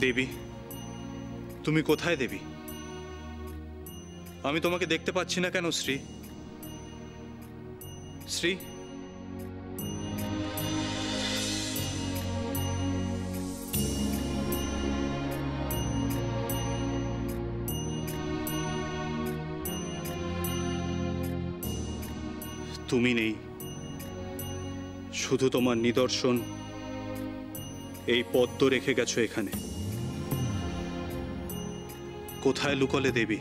দেবী, তুমি কোথায় দেবী? আমি তোমাকে দেখতে পাচ্ছি না কেন শ্রী? শ্রী, তুমি নেই, শুধু তোমার নিদর্শন এই পদ্ম রেখে গেছো এখানে। কোথায় লুকলে দেবী?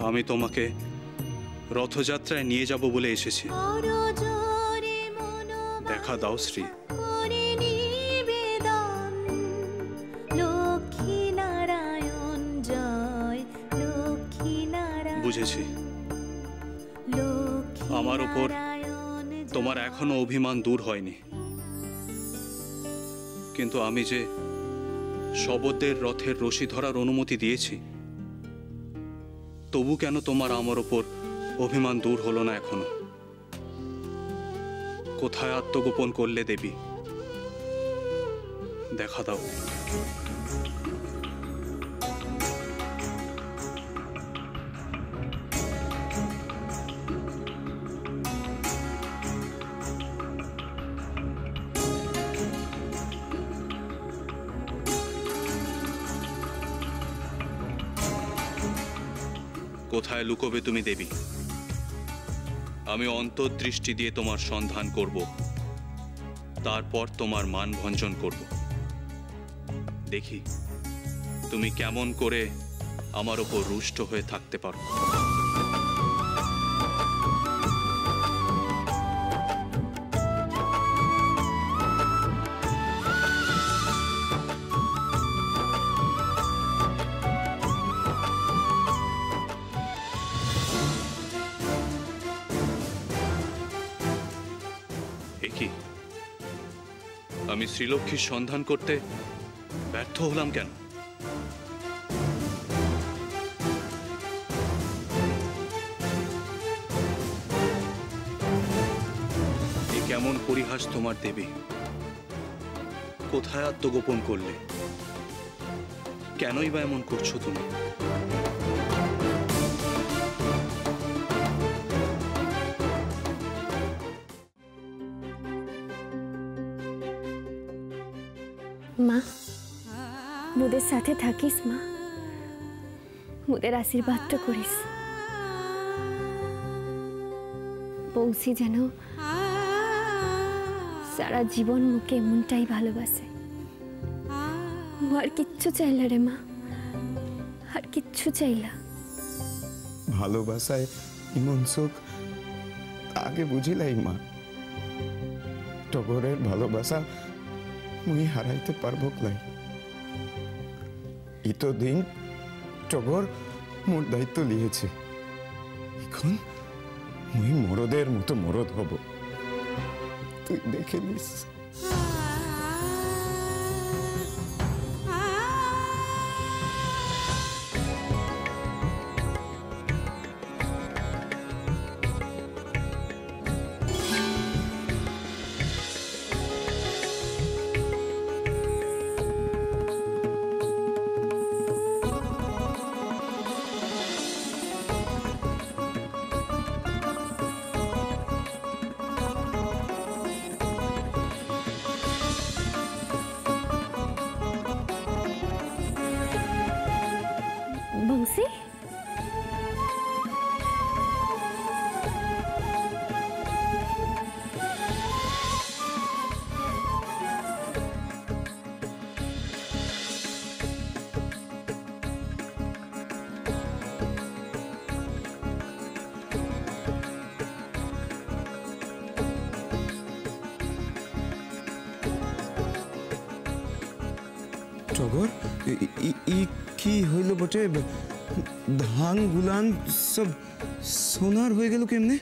আমি তোমাকে রথযাত্রায় নিয়ে যাব বলে এসেছি। দেখা দাও শ্রী। বুঝেছি, আমার উপর তোমার এখনো অভিমান দূর হয়নি, কিন্তু আমি যে শবদের রথের রশি ধরার অনুমতি দিয়েছি, তবু কেন তোমার আমার উপর অভিমান দূর হলো না এখনো? কোথায় আত্মগোপন করলে দেবী? দেখা দাও। কোথায় লুকোবে তুমি দেবী? আমি অন্তর্দৃষ্টি দিয়ে তোমার সন্ধান করব, তারপর তোমার মান ভঞ্জন করব। দেখি তুমি কেমন করে আমার উপর রুষ্ট হয়ে থাকতে পারো। আমি শ্রীলক্ষ্মীর সন্ধান করতে ব্যর্থ হলাম কেন? এই কেমন পরিহাস তোমার দেবী? কোথায় আত্মগোপন করলে? কেনই বা এমন করছো তুমি? মা, মোদের সাথে থাকিস মা, মোদের আশীর্বাদটা করিস। বংশী যেন সারা জীবন মুখে এমনটাই ভালোবাসে। আর কিচ্ছু চাইলা রে মা, আর কিচ্ছু চাইলা। ভালোবাসায় ইমন সুখ আগে বুঝিলাই মা। টগরের ভালোবাসা মুই হারাইতে পারবো ক্লাই। এতদিন টগর মোর দায়িত্ব লিয়েছে, এখন মুই মরদের মতো মরদ হব। তুই দেখে নিস। বংশী, টগর কি হইল বটে? ধান গুলান সব সোনার হয়ে গেল কেমনে?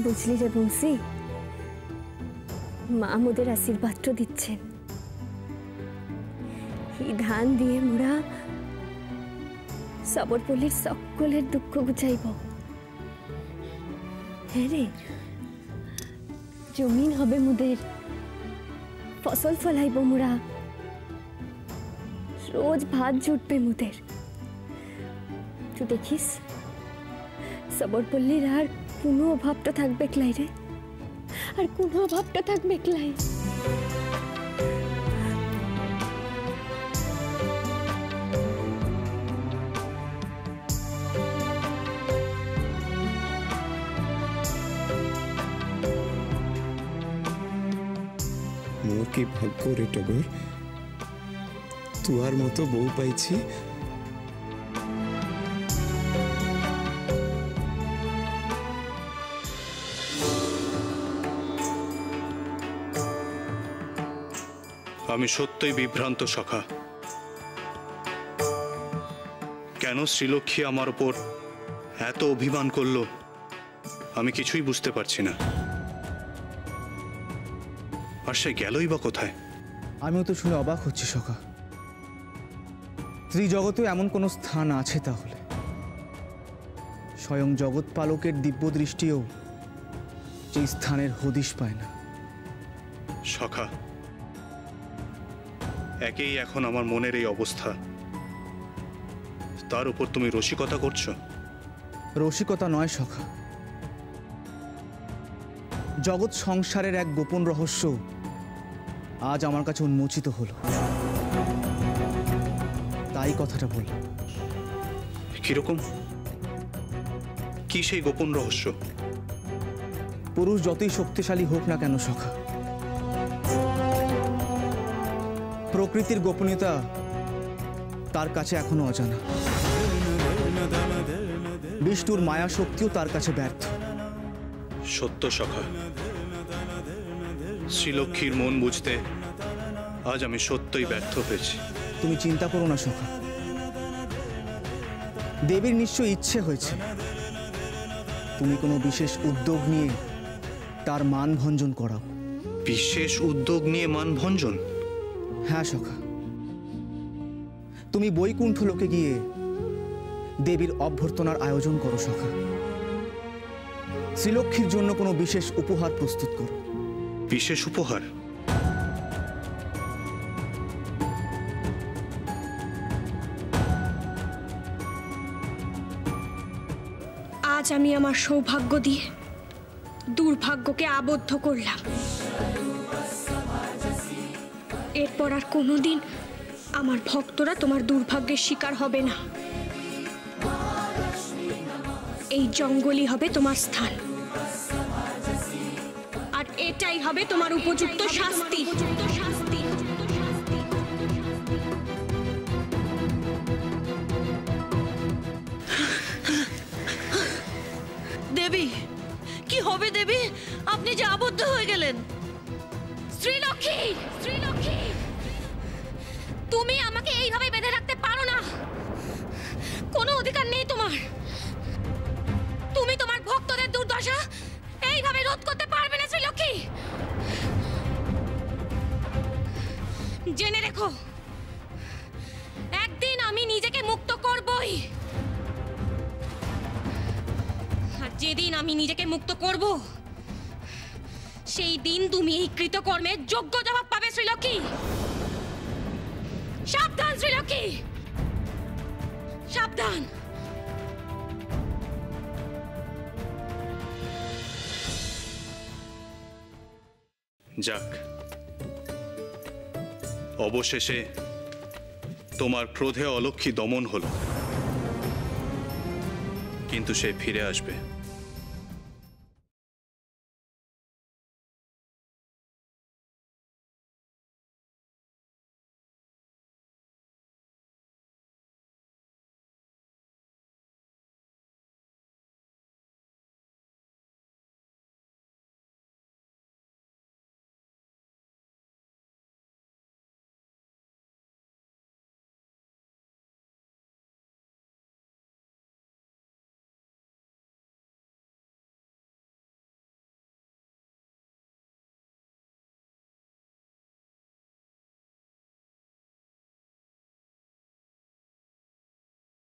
বুঝলি রে বংশী, মা মোদের আশীর্বাদটা দিচ্ছেন। এই ধান দিয়ে মোরা সবরপল্লীর সকলের দুঃখ গুছাইব। হ্যাঁ রে, জমিন হবে মোদের, ফসল ফলাইব মোরা, রোজ ভাত জুটবে মোদের। তুই দেখিস সবরপল্লীর আর কোনো অভাবটা থাকবে ক্লাই রে, আর কোনো অভাবটা থাকবে ক্লাই। মোর কি ভাগ্য রে টগর, তুয়ার মতো বউ পাইছি। আমি সত্যই বিভ্রান্ত সখা। কেন শ্রীলক্ষ্মী আমার উপর এত অভিমান করলো আমি কিছুই বুঝতে পারছি না। আর সে গেলই বা কোথায়? আমিও তো শুনে অবাক হচ্ছি সখা। ত্রিজগতেও এমন কোনো স্থান আছে তাহলে? স্বয়ং জগৎপালকের দিব্য দৃষ্টিও যে স্থানের হদিশ পায় না। সখা, একেই এখন আমার মনের এই অবস্থা, তার উপর তুমি রসিকতা করছো। রসিকতা নয় সখা, জগৎ সংসারের এক গোপন রহস্য আজ আমার কাছে উন্মোচিত হলো, তাই কথাটা বললাম। কিরকম? কি সেই গোপন রহস্য? পুরুষ যতই শক্তিশালী হোক না কেন সখা, প্রকৃতির গোপনীয়তা তার কাছে এখনো অজানা। বিষ্ণুর মায়া শক্তিও তার কাছে ব্যর্থ। সত্য সখা, শ্রীলক্ষ্মীর মন বুঝতে আজ আমি সত্যই ব্যর্থ হয়েছি। তুমি চিন্তা করো না সখা, দেবীর নিশ্চয় ইচ্ছে হয়েছে তুমি কোনো বিশেষ উদ্যোগ নিয়ে তার মান ভঞ্জন করাও। বিশেষ উদ্যোগ নিয়ে মান ভঞ্জন? হ্যাঁ সখা, তুমি বৈকুণ্ঠ লোকে গিয়ে দেবীর অভ্যর্থনার আয়োজন করো সখা। শ্রীলক্ষ্মীর জন্য কোনো বিশেষ উপহার প্রস্তুত করো। বিশেষ উপহার? আজ আমি আমার সৌভাগ্য দিয়ে দুর্ভাগ্যকে আবদ্ধ করলাম। এরপর আর কোনোদিন আমার ভক্তরা তোমার দুর্ভাগ্যের শিকার হবে না। এই জঙ্গলই হবে তোমার স্থান, আর এটাই হবে তোমার উপযুক্ত শাস্তি। দেবী, কি হবে দেবী? আপনি যে আবদ্ধ হয়ে গেলেন। শ্রীলক্ষ্মী, শ্রীলক্ষ্মী, তুমি আমাকে এইভাবে বেঁধে রাখতে পারো না। কোনো অধিকার নেই তোমার। তুমি তোমার ভক্তদের দুর্দশা এইভাবে রোধ করতে পারবে না শ্রীলক্ষ্মী। জেনে রেখো, একদিন আমি নিজেকে মুক্ত করবই। আর যেদিন আমি নিজেকে মুক্ত করব, সেই দিন তুমি এই কৃতকর্মের যোগ্য জবাব পাবে শ্রীলক্ষ্মী। সাবধান শ্রীলক্ষ্মী, সাবধান। যাক, অবশেষে তোমার ক্রোধে অলক্ষ্মী দমন হলো, কিন্তু সে ফিরে আসবে।